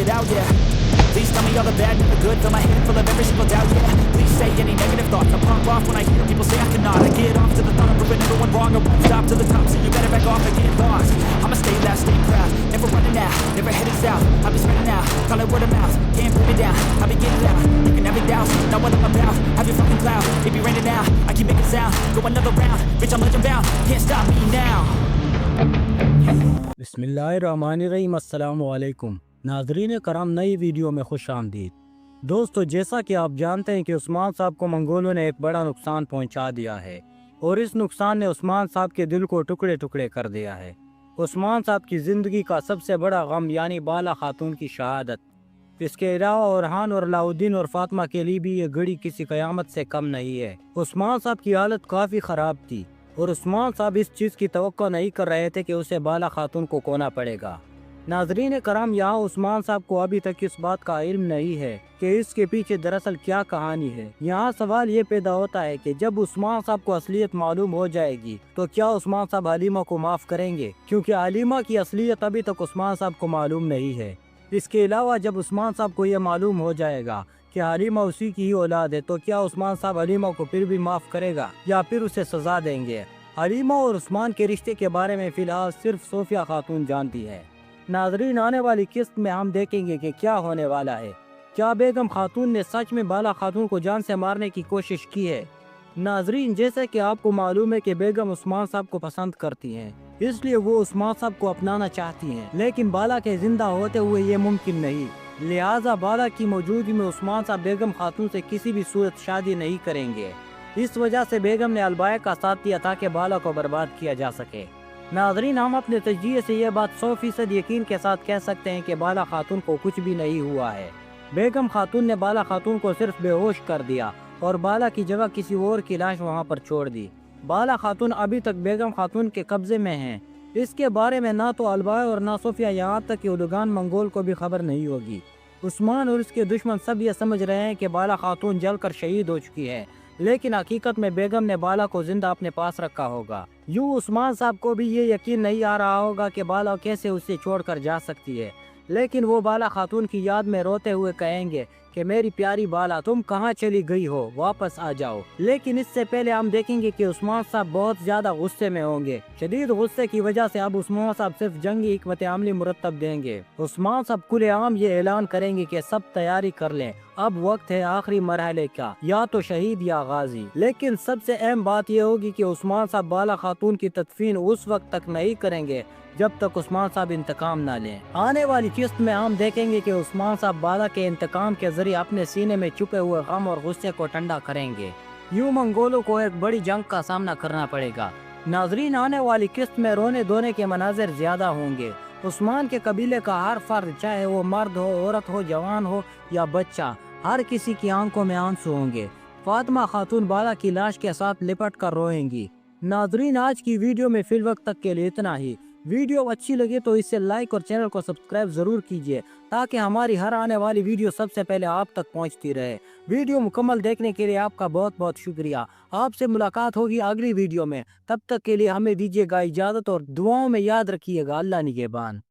it out, yeah. Please tell me all the bad, never good. Fill my head full of every single doubt, yeah. Please say any negative thoughts. I pop off when I hear people say I cannot. I get off to the thought of proving everyone wrong. I won't stop to the top, so you better back off and get lost. I'ma stay loud, stay proud, never running out, never heading south. I'll be spreading out, call it word of mouth. Can't put me down, I'll be getting loud. You can have it down, know what I'm about. Have your fucking cloud, it be raining now. I keep making sound, go another round. Bitch, I'm legend bound, can't stop me now. बिस्मिल्लाहिर्रहमानिर्रहीम। अस्सलामु अलैकुम नाज़रीन करम, नई video में खुश आमदीद। दोस्तों, जैसा कि आप जानते हैं कि उस्मान साहब को मंगोलों ने एक बड़ा नुकसान पहुंचा दिया है और इस नुकसान ने उस्मान साहब के दिल को टुकड़े टुकड़े कर दिया है। उस्मान साहब की ज़िंदगी का सबसे बड़ा गम यानी बाला खातून की शहादत। इसके अलावा ओरहान और अलाउद्दीन और फातिमा के लिए भी ये घड़ी किसी क़यामत से कम नहीं है। उस्मान साहब की हालत काफ़ी ख़राब थी और उस्मान साहब इस चीज़ की तवक्को नहीं कर रहे थे कि उसे बाला खातून को खोना पड़ेगा। नाजरीन कराम, यहाँ उस्मान साहब को अभी तक इस बात का इल्म नहीं है कि इसके पीछे दरअसल क्या कहानी है। यहाँ सवाल ये पैदा होता है कि जब उस्मान साहब को असलियत मालूम हो जाएगी तो क्या उस्मान साहब हलीमा को माफ़ करेंगे, क्योंकि हलीमा की असलियत अभी तक उस्मान साहब को मालूम नहीं है। इसके अलावा जब उस्मान साहब को यह मालूम हो जाएगा कि हलीमा उसी की ही औलाद है तो क्या उस्मान साहब हलीमा को फिर भी माफ़ करेगा या फिर उसे सज़ा देंगे। हलीमा और उस्मान के रिश्ते के बारे में फ़िलहाल सिर्फ सोफिया खातून जानती है। नाजरीन, आने वाली किस्त में हम देखेंगे कि क्या होने वाला है। क्या बेगम खातून ने सच में बाला खातून को जान से मारने की कोशिश की है? नाजरीन, जैसे कि आपको मालूम है कि बेगम उस्मान साहब को पसंद करती हैं, इसलिए वो उस्मान साहब को अपनाना चाहती हैं, लेकिन बाला के जिंदा होते हुए ये मुमकिन नहीं। लिहाजा बाला की मौजूदगी में उस्मान साहब बेगम खातून से किसी भी सूरत शादी नहीं करेंगे। इस वजह से बेगम ने अलबाया का साथ दिया ताकि बाला को बर्बाद किया जा सके। नाजरीन, हम अपने तजज़िये से यह बात 100% यकीन के साथ कह सकते हैं कि बाला खातून को कुछ भी नहीं हुआ है। बेगम खातून ने बाला खातून को सिर्फ बेहोश कर दिया और बाला की जगह किसी और की लाश वहां पर छोड़ दी। बाला खातून अभी तक बेगम खातून के कब्जे में हैं। इसके बारे में ना तो अलबाया और ना सोफिया, यहाँ तक कि उलगान मंगोल को भी खबर नहीं होगी। उस्मान और उसके दुश्मन सब ये समझ रहे हैं कि बाला खातून जलकर शहीद हो चुकी है, लेकिन हकीकत में बेगम ने बाला को जिंदा अपने पास रखा होगा। यूँ उस्मान साहब को भी ये यकीन नहीं आ रहा होगा कि बाला कैसे उसे छोड़कर जा सकती है, लेकिन वो बाला खातून की याद में रोते हुए कहेंगे कि मेरी प्यारी बाला, तुम कहाँ चली गई हो, वापस आ जाओ। लेकिन इससे पहले हम देखेंगे कि उस्मान साहब बहुत ज्यादा गुस्से में होंगे। शदीद गुस्से की वजह से अब उस्मान साहब सिर्फ जंगी हिकमत अमली मुरतब देंगे। उस्मान साहब खुलेआम ये ऐलान करेंगे कि सब तैयारी कर लें, अब वक्त है आखिरी मरहले का, या तो शहीद या गाजी। लेकिन सबसे अहम बात यह होगी कि उस्मान साहब बाला खातून की तदफीन उस वक्त तक नहीं करेंगे जब तक उस्मान साहब इंतकाम ना लें। आने वाली किस्त में हम देखेंगे कि उस्मान साहब बाला के इंतकाम के जरिए अपने सीने में छुपे हुए गम और गुस्से को ठंडा करेंगे। यूं मंगोलों को एक बड़ी जंग का सामना करना पड़ेगा। नाजरीन, आने वाली किस्त में रोने धोने के मनाजिर ज्यादा होंगे। उस्मान के कबीले का हर फर्द, चाहे वो मर्द हो, औरत हो, जवान हो या बच्चा, हर किसी की आंखों में आंसू होंगे। फातिमा खातून बाला की लाश के साथ लिपट कर रोएंगी। नाजरीन, आज की वीडियो में फिल वक्त तक के लिए इतना ही। वीडियो अच्छी लगे तो इसे लाइक और चैनल को सब्सक्राइब जरूर कीजिए ताकि हमारी हर आने वाली वीडियो सबसे पहले आप तक पहुंचती रहे। वीडियो मुकम्मल देखने के लिए आपका बहुत बहुत शुक्रिया। आपसे मुलाकात होगी अगली वीडियो में। तब तक के लिए हमें दीजिएगा इजाज़त और दुआओं में याद रखिएगा। अल्लाह निगहबान।